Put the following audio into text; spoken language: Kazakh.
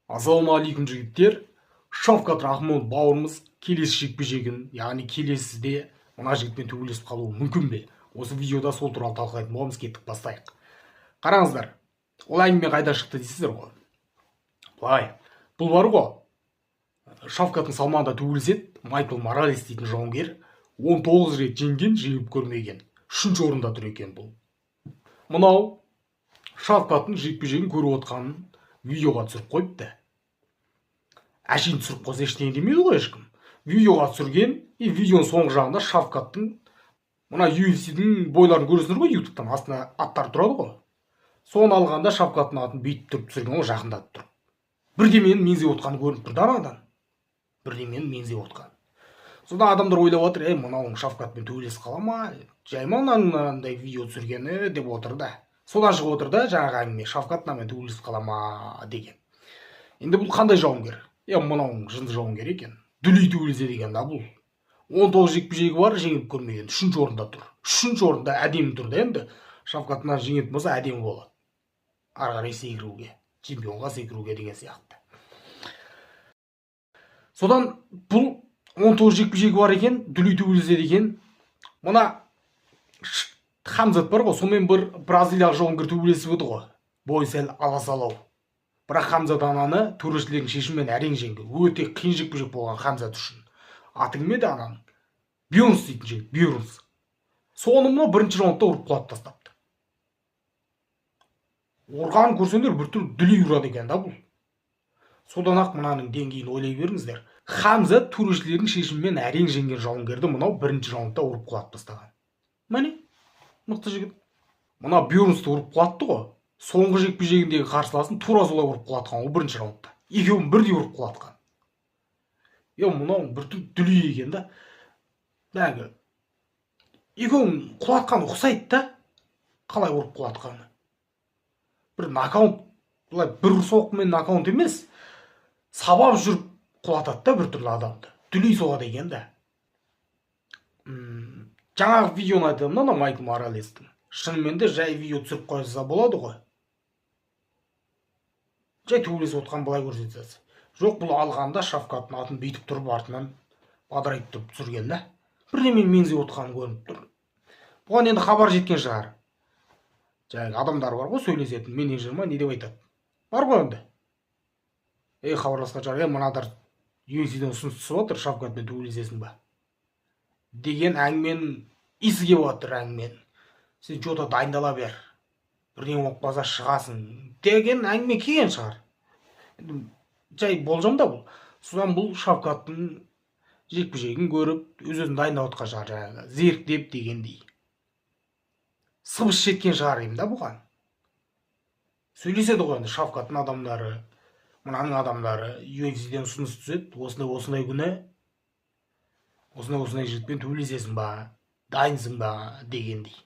Ассалаумағалейкум жігіттер. Шавкат Рахмон бауырымыз келесі жекпе-жегін, яғни келесіде мына жігітпен төбелесіп қалуы мүмкін бе? Осы видеода сол туралы талқылайтын боламыз, кеттік бастайық. Қараңыздар, ол әңгіме қайда шықты дейсіздер ғой. Былай, бұл бар ғой, Шавкаттың салмағында төбелеседі, Майкл Моралес дейтін жауынгер 19 рет жеңген, жеңіп көрмеген. 3-ші орында тұр екен бұл. Мынау Шавкаттың жекпе-жегін көріп отқанын видеоға түсіріп қойыпты. Әшейін түсіріп қойса ештеңе демейді ғой ешкім. Видеоға түсірген, видеоның соңғы жағында Шавкаттың мына UFC-дің бойларын көресіңдер ғой, YouTube-тан астына аттары тұрады ғой. Соны алғанда Шавкаттың атын бүйтіп тұрып түсірген, ол жақындатып тұр. Бірдемені меңзеп отқаны көрініп тұр да анадан. Бірдемені меңзеп отқан. Содан адамдар ойлап отыр, мынауың Шавкатпен төбелесіп қала ма? Жай ма мынандай видео түсіргені деп отыр да. Содан шығып отыр да жаңағы әңгіме, Шавкат мынамен төбелесіп қала ма деген. Енді бұл қандай жауынгер? Мынауың жынды жауынгер екен. Дүлей төбелеседі екен да бұл. 19 жекпе-жегі бар, жеңіп көрмеген. 3-ші орында тұр. 3-ші орында әдемі тұр да енді. Шавкатынан жеңетін болса әдемі болады. Ары қарай секіруге, чемпионға секіруге деген сияқты. Содан бұл 19 жекпе-жегі бар екен, дүлей төбелеседі екен. Мына Хамзат бар ғой, сонымен бір бразилиялық жауынгер төбелесіп еді ғой. Бойы сәл аласалау. Бірақ Хамзат ананы төрешілердің шешімімен әрең жеңді. Өте қиын жекпе-жек болған Хамзат үшін. Аты кім еді ананың? Бьернс дейтін жігіт, Бьернс. Соны мына бірінші раундта ұрып құлатып тастапты. Ұрғанын көрсеңдер бір түрлі дүлей ұрады екен да бұл. Содан ақ мынаның деңгейін ойлай беріңіздер. Хамзат төрешілердің шешімімен әрең жеңген жауынгерді мынау бірінші раундта ұрып құлатып тастаған. Міне, мықты жігіт. Мына Бьернсті ұрып құлатты ғой. Соңғы жекпе-жегіндегі қарсыласын тура солай ұрып құлатқан ол бірінші раундта. Екеуін бірдей ұрып құлатқан. Мынау бір дүлей екен да. Бәгі екеуін құлатқан ұқсайды да. Қалай ұрып құлатқаны. Бір нокаут, бір соққымен нокаут емес, сабап жүріп құлатады да бір түрлі адамды. Дүлей соғады екен да. Жаңағы видеоны айтамын да, Майкл Моралестің. Шынымен де жай видео түсіріп қойса болады ғой. Жай төбелесіп отқан былай көрсетесіз. Жоқ, бұл алғанда Шавкаттың атын бүйтіп тұрып артынан бадырайып тұрып түсірген да. Бірдемен меңзеп отқаны көрініп тұр. Бұған енді хабар жеткен шығар. Жаңағы адамдар бар ғой сөйлесетін, менеджер ма не деп айтады. Бар ғой енді. Хабарласқан шығар, мынадар UFC-ден ұсыныс түсіп отыр, Шавкатпен төбелесесің ба? Деген әңгіменің исі келіп отыр әңгіменің. Сен жота дайындала бер. Бірдеңе болып қалса шығасың деген әңгіме келген шығар. Жай болжам да бұл. Содан бұл Шавкаттың жекпе-жегін көріп, өз-өзін дайындап отқан шығар жаңағы. Зеріктеп дегендей. Сыбыс жеткен шығар деймін да бұған. Сөйлеседі ғой енді Шавкаттың адамдары, мынаның адамдары UFC-ден ұсыныс түседі. Осындай күні, осындай жігітпен төбелесесің ба, дайынсың ба дегендей.